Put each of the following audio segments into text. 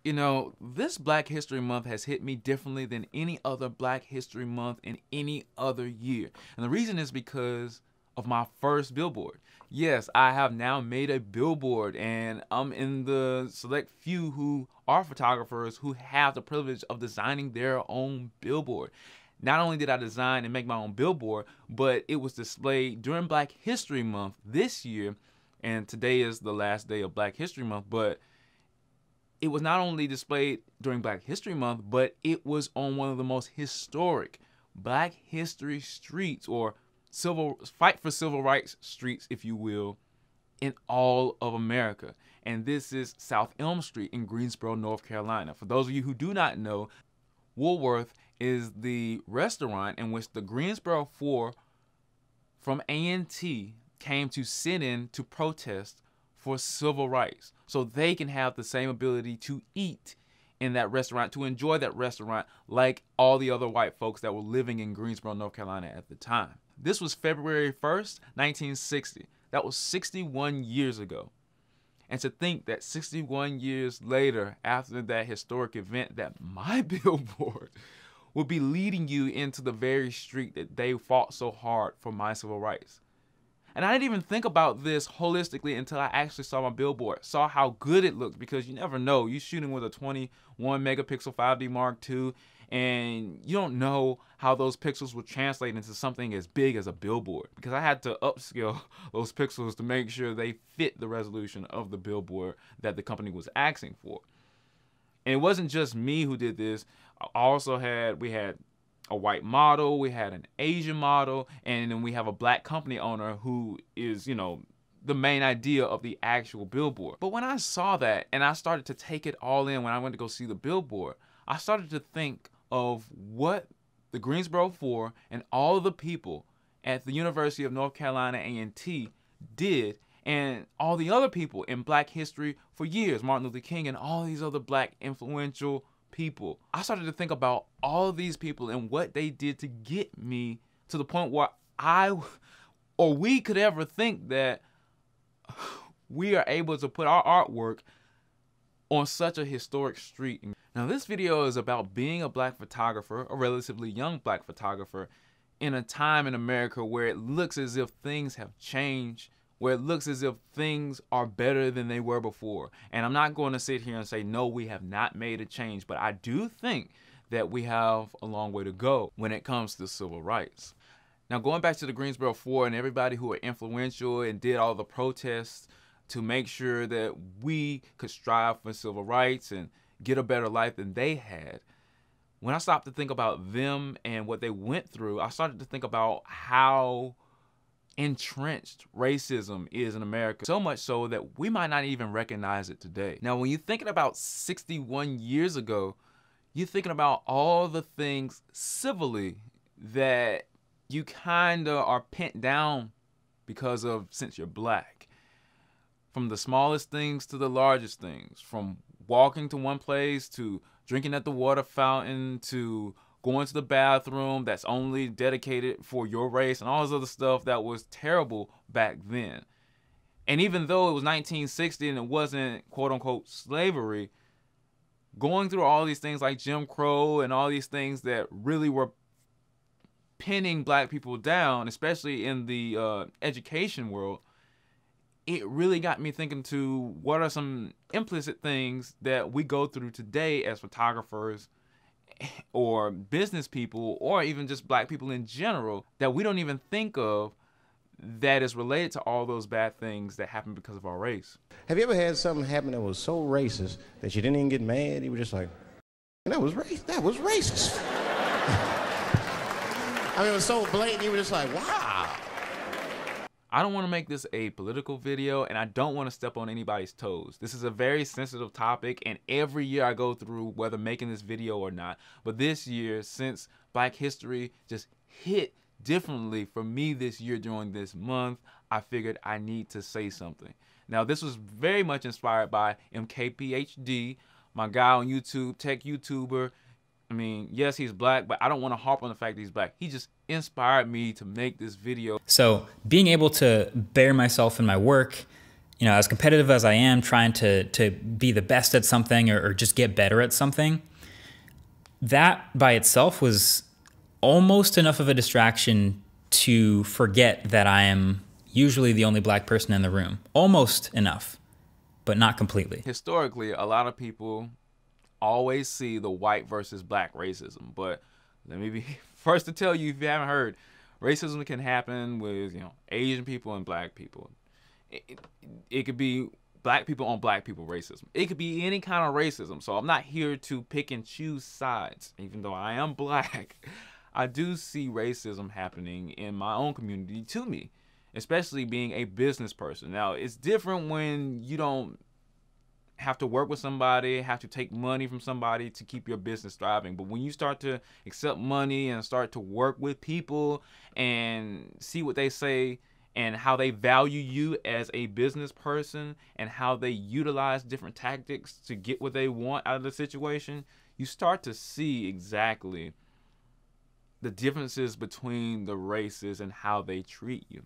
You know, this Black History Month has hit me differently than any other Black History Month in any other year. And the reason is because of my first billboard. Yes, I have now made a billboard, and I'm in the select few who are photographers who have the privilege of designing their own billboard. Not only did I design and make my own billboard, but it was displayed during Black History Month this year, and today is the last day of Black History Month, but it was not only displayed during Black History Month, but it was on one of the most historic Black history streets, or fight for civil rights streets, if you will, in all of America. And this is South Elm Street in Greensboro, North Carolina. For those of you who do not know, Woolworth is the restaurant in which the Greensboro Four from A&T came to sit in to protest for civil rights, so they can have the same ability to eat in that restaurant, to enjoy that restaurant like all the other white folks that were living in Greensboro, North Carolina at the time. This was February 1st, 1960. That was 61 years ago. And to think that 61 years later, after that historic event, that my billboard would be leading you into the very street that they fought so hard for my civil rights. And I didn't even think about this holistically until I actually saw my billboard, saw how good it looked, because you never know. You're shooting with a 21 megapixel 5D Mark II, and you don't know how those pixels will translate into something as big as a billboard, because I had to upscale those pixels to make sure they fit the resolution of the billboard that the company was asking for. And it wasn't just me who did this. We had a white model, we had an Asian model, and then we have a Black company owner who is, the main idea of the actual billboard. But when I saw that and I started to take it all in when I went to go see the billboard, I started to think of what the Greensboro Four and all of the people at the University of North Carolina A&T did, and all the other people in Black history for years, Martin Luther King and all these other Black influential people. I started to think about all of these people and what they did to get me to the point where we could ever think that we are able to put our artwork on such a historic street. Now, this video is about being a Black photographer, a relatively young Black photographer, in a time in America where it looks as if things have changed, where it looks as if things are better than they were before. And I'm not going to sit here and say, no, we have not made a change, but I do think that we have a long way to go when it comes to civil rights. Now, going back to the Greensboro Four and everybody who were influential and did all the protests to make sure that we could strive for civil rights and get a better life than they had, when I stopped to think about them and what they went through, I started to think about how entrenched racism is in America, so much so that we might not even recognize it today. Now, when you're thinking about 61 years ago, you're thinking about all the things civilly that you kind of are pent down because of since you're Black. From the smallest things to the largest things, from walking to one place to drinking at the water fountain to going to the bathroom that's only dedicated for your race and all this other stuff that was terrible back then. And even though it was 1960 and it wasn't quote unquote slavery, going through all these things like Jim Crow and all these things that really were pinning Black people down, especially in the education world, it really got me thinking to what are some implicit things that we go through today as photographers or business people, or even just Black people in general, that we don't even think of, that is related to all those bad things that happen because of our race. Have you ever had something happen that was so racist that you didn't even get mad? You were just like, that was racist. I mean, it was so blatant, you were just like, wow. I don't want to make this a political video, and I don't want to step on anybody's toes. This is a very sensitive topic, and every year I go through whether making this video or not. But this year, since Black history just hit differently for me this year during this month, I figured I need to say something. Now, this was very much inspired by MKPHD, my guy on YouTube, tech YouTuber. I mean, yes, he's Black, but I don't want to harp on the fact that he's Black. He just inspired me to make this video. So being able to bear myself in my work You know, as competitive as I am, trying to be the best at something or just get better at something, that by itself was almost enough of a distraction to forget that I am usually the only black person in the room. Almost enough, but not completely. Historically, a lot of people always see the white versus black racism, but let me be first to tell you, if you haven't heard, racism can happen with, you know, Asian people and black people. It could be black people on black people racism. It could be any kind of racism. So I'm not here to pick and choose sides. Even though I am black, I do see racism happening in my own community to me, especially being a business person. Now, it's different when you don't have to work with somebody, have to take money from somebody to keep your business thriving. But when you start to accept money and start to work with people and see what they say and how they value you as a business person and how they utilize different tactics to get what they want out of the situation, you start to see exactly the differences between the races and how they treat you.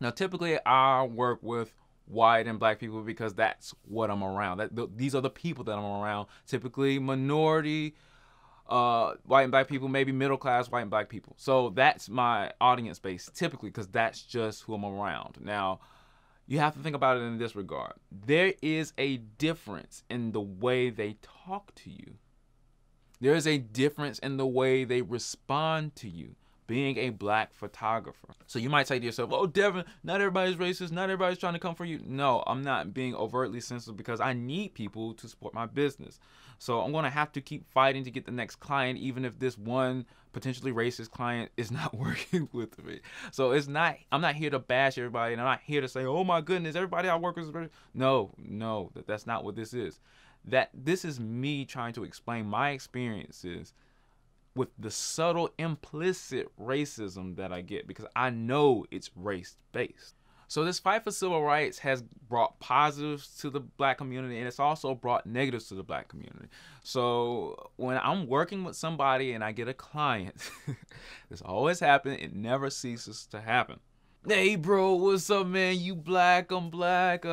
Now, typically, I work with white and black people because that's what I'm around. These are the people that I'm around. Typically, minority, white and black people, maybe middle class white and black people. So that's my audience base typically because that's just who I'm around. Now, you have to think about it in this regard. There is a difference in the way they talk to you. There is a difference in the way they respond to you, being a black photographer. So you might say to yourself, oh, Devin, not everybody's racist, not everybody's trying to come for you. No, I'm not being overtly sensitive because I need people to support my business. So I'm going to have to keep fighting to get the next client, even if this one potentially racist client is not working with me. So I'm not here to bash everybody, and I'm not here to say, oh my goodness, everybody I work with is racist. No, that's not what this is. This is me trying to explain my experiences with the subtle implicit racism that I get because I know it's race-based. So this fight for civil rights has brought positives to the black community, and it's also brought negatives to the black community. So when I'm working with somebody and I get a client, this always happens, it never ceases to happen. Hey bro, what's up man, you black, I'm black,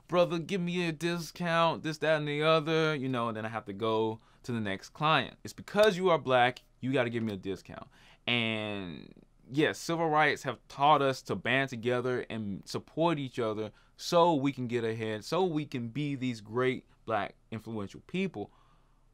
brother, give me a discount, this, that, and the other, you know, and then I have to go to the next client. It's because you are black, you got to give me a discount. And yes, civil rights have taught us to band together and support each other so we can get ahead, so we can be these great black influential people.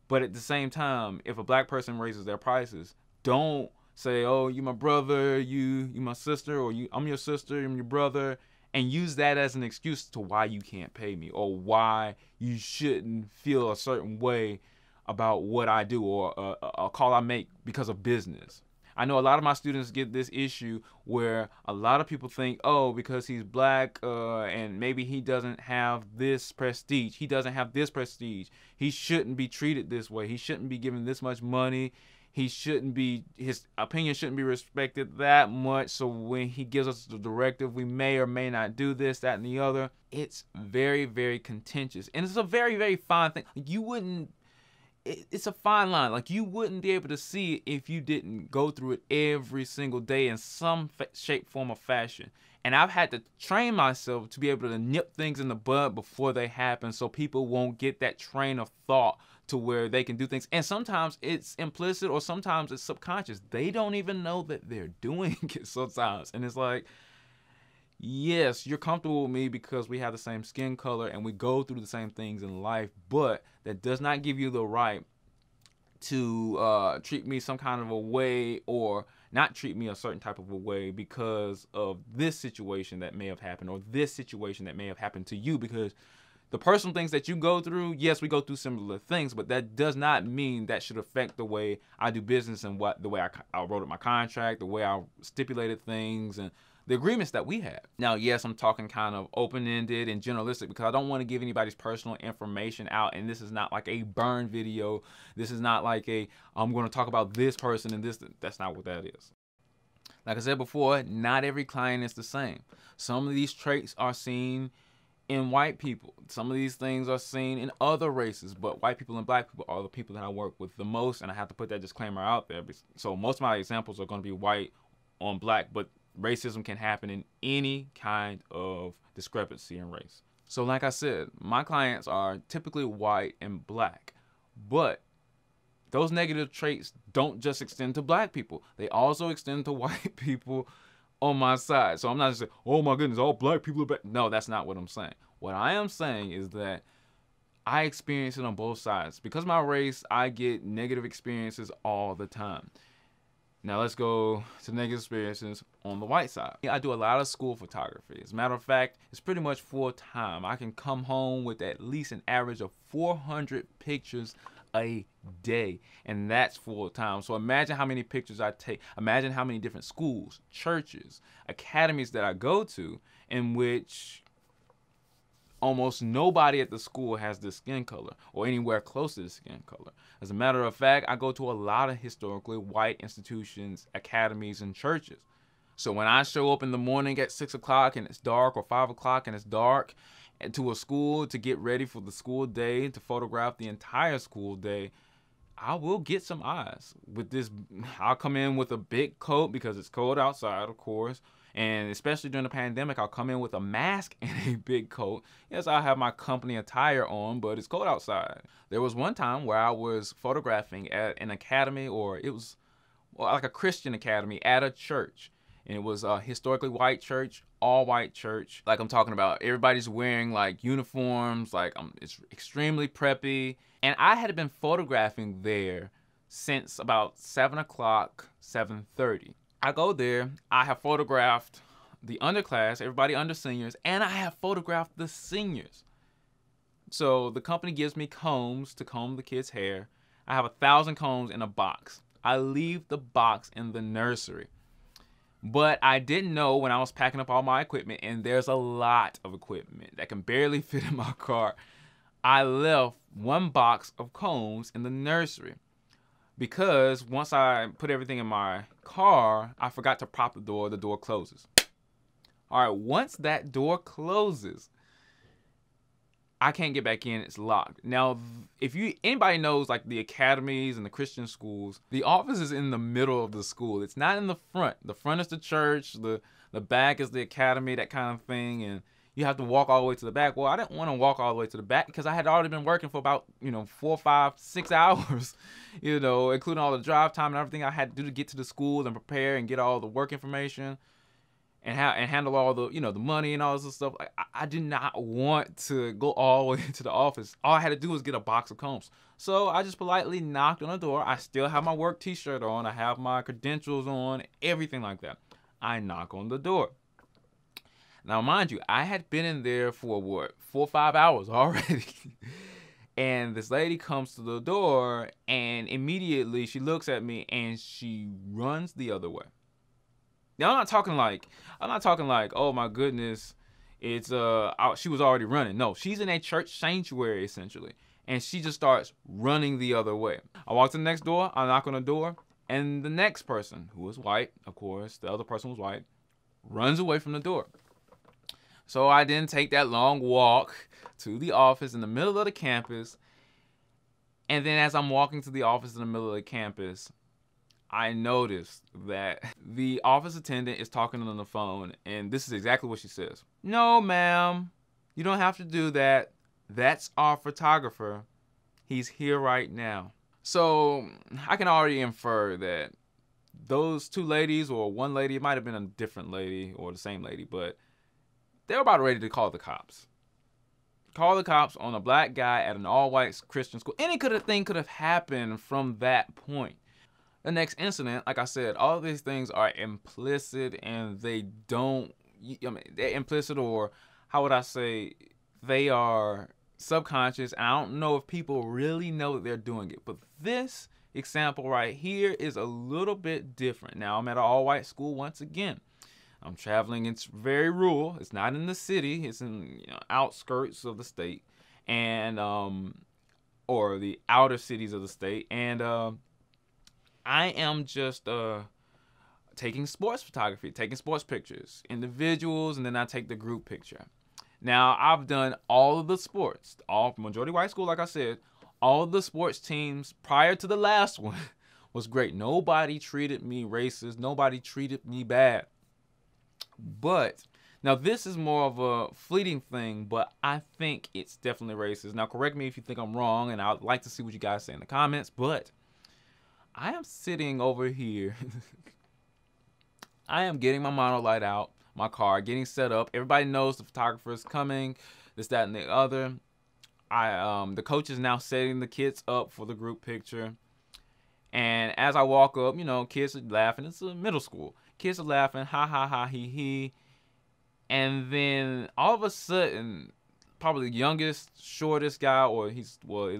But at the same time, if a black person raises their prices, don't say, oh, you my brother, you my sister, or I'm your sister, I'm your brother, and use that as an excuse to why you can't pay me or why you shouldn't feel a certain way about what I do or a call I make because of business. I know a lot of my students get this issue where a lot of people think, oh, because he's black and maybe he doesn't have this prestige, he doesn't have this prestige, he shouldn't be treated this way, he shouldn't be given this much money, his opinion shouldn't be respected that much, so when he gives us the directive, we may or may not do this, that, and the other. It's very, very contentious, and it's a very, very fine thing. It's a fine line. Like, you wouldn't be able to see it if you didn't go through it every single day in some shape, form, or fashion. And I've had to train myself to be able to nip things in the bud before they happen so people won't get that train of thought to where they can do things. And sometimes it's implicit or sometimes it's subconscious. They don't even know that they're doing it sometimes. And it's like, yes, you're comfortable with me because we have the same skin color and we go through the same things in life, but that does not give you the right to treat me some kind of a way or not treat me a certain type of a way because of this situation that may have happened or this situation that may have happened to you. Because the personal things that you go through, yes, we go through similar things, but that does not mean that should affect the way I do business and the way I wrote up my contract, the way I stipulated things, and the agreements that we have. Now, yes, I'm talking kind of open-ended and generalistic because I don't want to give anybody's personal information out, and this is not like a burn video. This is not like I'm going to talk about this person and this. That's not what that is. Like I said before, not every client is the same. Some of these traits are seen in white people. Some of these things are seen in other races, but white people and black people are the people that I work with the most, and I have to put that disclaimer out there. So most of my examples are going to be white on black, but racism can happen in any kind of discrepancy in race. So like I said, my clients are typically white and black, but those negative traits don't just extend to black people. They also extend to white people on my side. So I'm not just saying, oh my goodness, all black people are bad. No, that's not what I'm saying. What I am saying is that I experience it on both sides. Because of my race, I get negative experiences all the time. Now let's go to negative experiences on the white side. I do a lot of school photography. As a matter of fact, it's pretty much full time. I can come home with at least an average of 400 pictures a day, and that's full time. So imagine how many pictures I take. Imagine how many different schools, churches, academies that I go to, in which almost nobody at the school has this skin color or anywhere close to the skin color. As a matter of fact, I go to a lot of historically white institutions, academies, and churches. So when I show up in the morning at 6 o'clock and it's dark, or 5 o'clock and it's dark, and to a school to get ready for the school day, to photograph the entire school day, I will get some eyes with this. I'll come in with a big coat because it's cold outside, of course. And especially during the pandemic, I'll come in with a mask and a big coat. Yes, I have my company attire on, but it's cold outside. There was one time where I was photographing at an academy, or it was like a Christian academy at a church. And it was a historically white church, all white church. Like I'm talking about, everybody's wearing like uniforms, like it's extremely preppy. And I had been photographing there since about 7 o'clock, 7:30. I go there, I have photographed the underclass, everybody under seniors, and I have photographed the seniors. So the company gives me combs to comb the kids' hair. I have 1,000 combs in a box. I leave the box in the nursery. But I didn't know when I was packing up all my equipment, and there's a lot of equipment that can barely fit in my car, I left one box of combs in the nursery. Because once I put everything in my car, I forgot to prop the door closes. All right, once that door closes, I can't get back in, it's locked. Now, if anybody knows like the academies and the Christian schools, the office is in the middle of the school. It's not in the front. The front is the church, the back is the academy, that kind of thing, and you have to walk all the way to the back. Well, I didn't want to walk all the way to the back because I had already been working for about, 4, 5, 6 hours, including all the drive time and everything I had to do to get to the school and prepare and get all the work information and handle all the, the money and all this stuff. I did not want to go all the way to the office. All I had to do was get a box of combs. So I just politely knocked on the door. I still have my work t-shirt on. I have my credentials on, everything like that. I knock on the door. Now, mind you, I had been in there for, 4 or 5 hours already. And this lady comes to the door, and immediately she looks at me, and she runs the other way. Now, I'm not talking like, oh my goodness, it's, she was already running. No, she's in a church sanctuary, essentially. And she just starts running the other way. I walk to the next door, I knock on the door, and the next person, who was white, of course, the other person was white, runs away from the door. So I didn't take that long walk to the office in the middle of the campus. And then as I'm walking to the office in the middle of the campus, I noticed that the office attendant is talking on the phone, and this is exactly what she says. "No, ma'am, you don't have to do that. That's our photographer. He's here right now." So I can already infer that those two ladies, or one lady, it might have been a different lady or the same lady, but they were about ready to call the cops. Call the cops on a black guy at an all-white Christian school. Any thing could have happened from that point. The next incident, like I said, all of these things are implicit, and they're implicit, or how would I say, they are subconscious, and I don't know if people really know that they're doing it. But this example right here is a little bit different. Now, I'm at an all-white school once again. I'm traveling, it's very rural. It's not in the city, it's in outskirts of the state, and or the outer cities of the state. And I am just taking sports photography, taking sports pictures, individuals, and then I take the group picture. Now, I've done all of the sports, all majority white school, like I said. All of the sports teams prior to the last one was great. Nobody treated me racist. Nobody treated me bad. But now this is more of a fleeting thing, but I think it's definitely racist. Now correct me if you think I'm wrong, and I'd like to see what you guys say in the comments, but I am sitting over here. I am getting my monolight out, my car, getting set up. Everybody knows the photographer is coming, this, that, and the other. The coach is now setting the kids up for the group picture. And as I walk up, you know, kids are laughing. It's a middle school. Kids are laughing, ha, ha, ha, he, he. And then all of a sudden, probably the youngest, shortest guy, or at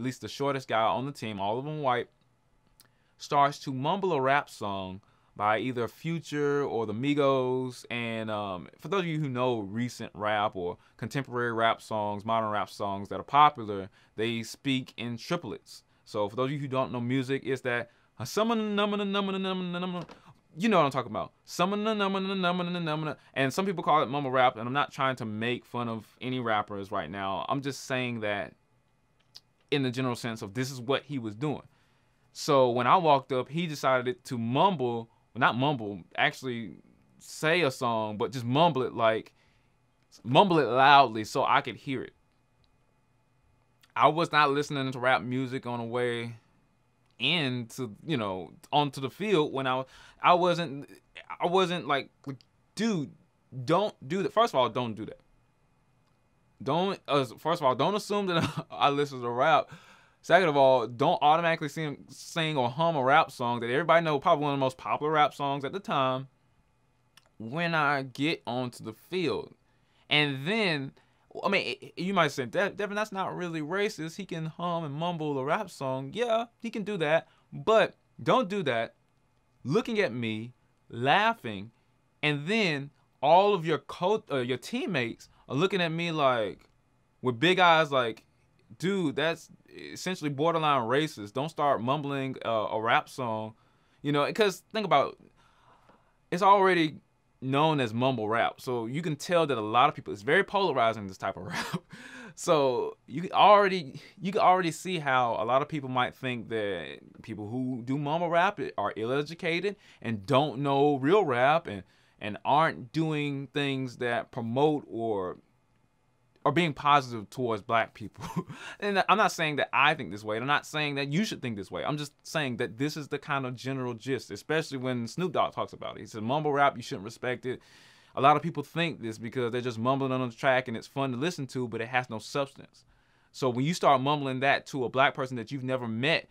least the shortest guy on the team, all of them white, starts to mumble a rap song by either Future or the Migos. And for those of you who know recent rap or contemporary rap songs, modern rap songs that are popular, they speak in triplets. So for those of you who don't know music, it's that you know what I'm talking about. And some people call it mumble rap, and I'm not trying to make fun of any rappers right now. I'm just saying that in the general sense of this is what he was doing. So when I walked up, he decided to mumble, well, not mumble, actually say a song, but just mumble it loudly so I could hear it. I was not listening to rap music on the way into, you know, onto the field when I wasn't like, dude, don't do that. First of all, don't do that. First of all, don't assume that I listen to rap. Second of all, don't automatically sing or hum a rap song that everybody knows, probably one of the most popular rap songs at the time, when I get onto the field. And then, I mean, you might say, Devin, that's not really racist. He can hum and mumble a rap song. Yeah, he can do that. But don't do that looking at me, laughing, and then all of your teammates are looking at me like, with big eyes like, dude, that's essentially borderline racist. Don't start mumbling a rap song. You know, because think about it, it's already known as mumble rap, so you can tell that a lot of people, it's very polarizing, this type of rap. So you can already see how a lot of people might think that people who do mumble rap are ill-educated and don't know real rap and aren't doing things that promote or are being positive towards black people. And I'm not saying that I think this way. I'm not saying that you should think this way. I'm just saying that this is the kind of general gist, especially when Snoop Dogg talks about it. He said, mumble rap, you shouldn't respect it. A lot of people think this because they're just mumbling on the track and it's fun to listen to, but it has no substance. So when you start mumbling that to a black person that you've never met,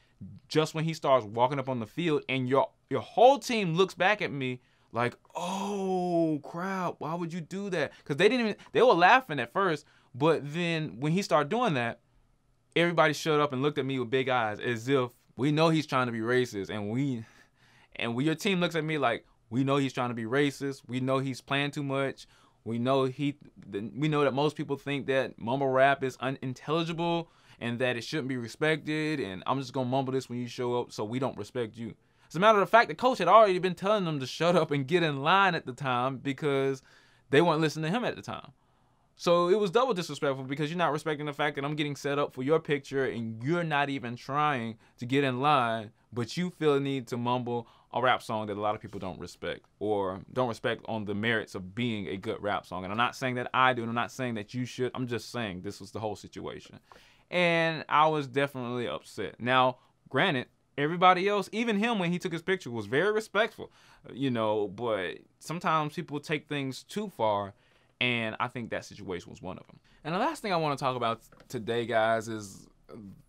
just when he starts walking up on the field and your whole team looks back at me like, oh crap, why would you do that? Because they were laughing at first, but then when he started doing that, everybody shut up and looked at me with big eyes as if we know he's trying to be racist. And when your team looks at me like, we know he's trying to be racist, we know he's playing too much, we know that most people think that mumble rap is unintelligible and that it shouldn't be respected, and I'm just gonna mumble this when you show up so we don't respect you. As a matter of fact, the coach had already been telling them to shut up and get in line at the time because they weren't listening to him at the time. So it was double disrespectful because you're not respecting the fact that I'm getting set up for your picture and you're not even trying to get in line, but you feel the need to mumble a rap song that a lot of people don't respect or don't respect on the merits of being a good rap song. And I'm not saying that I do, and I'm not saying that you should. I'm just saying this was the whole situation. And I was definitely upset. Now, granted, everybody else, even him when he took his picture, was very respectful, you know, but sometimes people take things too far. And I think that situation was one of them. And the last thing I want to talk about today, guys, is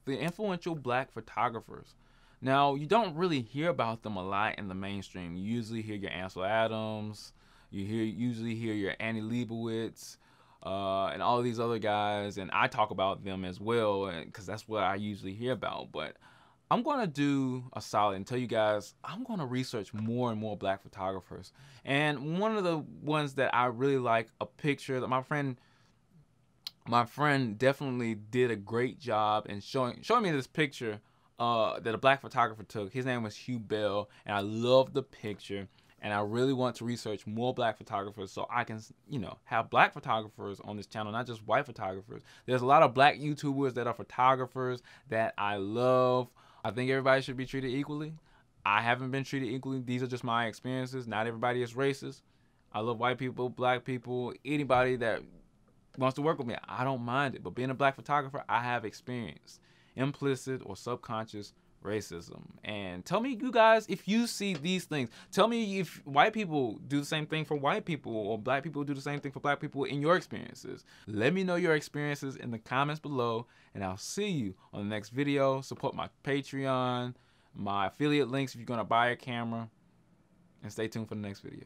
the influential black photographers. Now, you don't really hear about them a lot in the mainstream. You usually hear your Ansel Adams, usually hear your Annie Leibovitz, and all these other guys. And I talk about them as well because that's what I usually hear about. But I'm going to do a solid and tell you guys, I'm going to research more and more black photographers. And one of the ones that I really like, a picture that my friend definitely did a great job in showing me this picture that a black photographer took. His name was Hugh Bell, and I love the picture. And I really want to research more black photographers so I can, you know, have black photographers on this channel, not just white photographers. There's a lot of black YouTubers that are photographers that I love. I think everybody should be treated equally. I haven't been treated equally. These are just my experiences. Not everybody is racist. I love white people, black people, anybody that wants to work with me. I don't mind it. But being a black photographer, I have experienced implicit or subconscious racism. And tell me, you guys, if you see these things. Tell me if white people do the same thing for white people or black people do the same thing for black people in your experiences. Let me know your experiences in the comments below, and I'll see you on the next video. Support my Patreon, my affiliate links if you're going to buy a camera, and stay tuned for the next video.